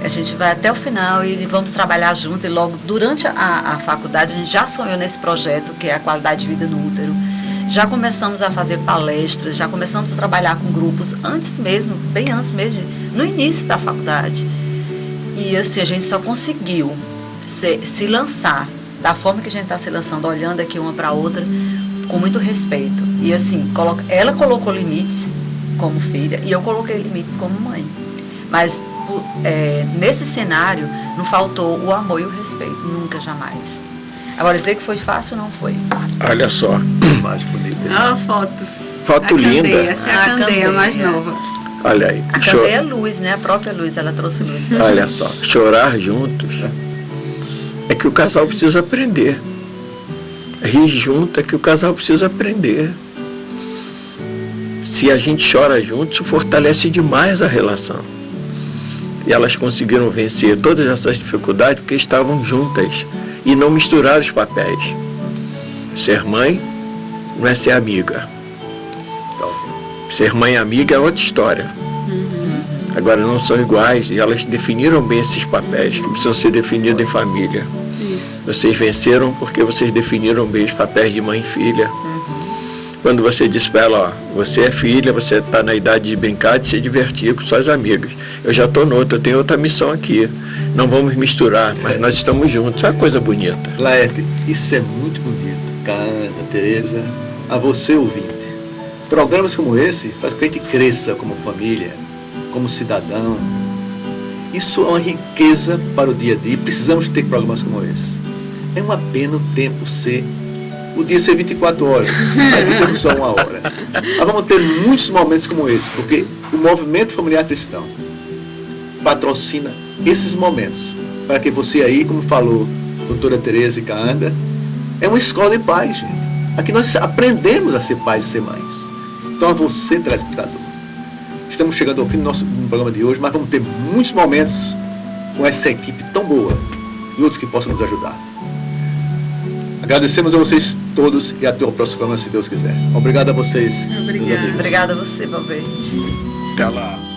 A gente vai até o final e vamos trabalhar junto. E logo durante a faculdade a gente já sonhou nesse projeto, que é a qualidade de vida no útero. Já começamos a fazer palestras, já começamos a trabalhar com grupos antes mesmo, bem antes mesmo, no início da faculdade. E assim, a gente só conseguiu se lançar da forma que a gente está se lançando, olhando aqui uma para a outra, com muito respeito. E assim, ela colocou limites como filha e eu coloquei limites como mãe. Mas nesse cenário não faltou o amor e o respeito, nunca, jamais. Agora, dizer que foi fácil, não foi. Olha só. Mais bonita. Ah, fotos. Foto linda. Essa é a Candeia mais nova. Olha aí. A Candeia é luz, né? A própria luz, ela trouxe luz pra Olha gente. só, chorar juntos é que o casal precisa aprender. Rir junto é que o casal precisa aprender. Se a gente chora junto, isso fortalece demais a relação. E elas conseguiram vencer todas essas dificuldades porque estavam juntas e não misturaram os papéis. Ser mãe não é ser amiga. Ser mãe e amiga é outra história. Agora não são iguais e elas definiram bem esses papéis que precisam ser definidos em família. Isso. Vocês venceram porque vocês definiram bem os papéis de mãe e filha. Quando você diz para ela, ó, você é filha, você está na idade de brincar, de se divertir com suas amigas. Eu já estou noutra, eu tenho outra missão aqui. Não vamos misturar, mas nós estamos juntos. É uma coisa bonita. Laerte, isso é muito bonito. Canta, Tereza, a você ouvinte. Programas como esse faz com que a gente cresça como família, como cidadão. Isso é uma riqueza para o dia a dia. Precisamos ter programas como esse. É uma pena o tempo ser... O dia ser 24 horas, aqui temos só 1 hora. Mas vamos ter muitos momentos como esse, porque o movimento familiar cristão patrocina esses momentos, para que você aí, como falou doutora Tereza e Caanda, é uma escola de pais, gente. Aqui nós aprendemos a ser pais e ser mães. Então a você, telespectador, estamos chegando ao fim do nosso programa de hoje, mas vamos ter muitos momentos com essa equipe tão boa e outros que possam nos ajudar. Agradecemos a vocês todos e até o próximo programa, se Deus quiser. Obrigado a vocês, meus amigos. Obrigada a você, Valverde. Até lá.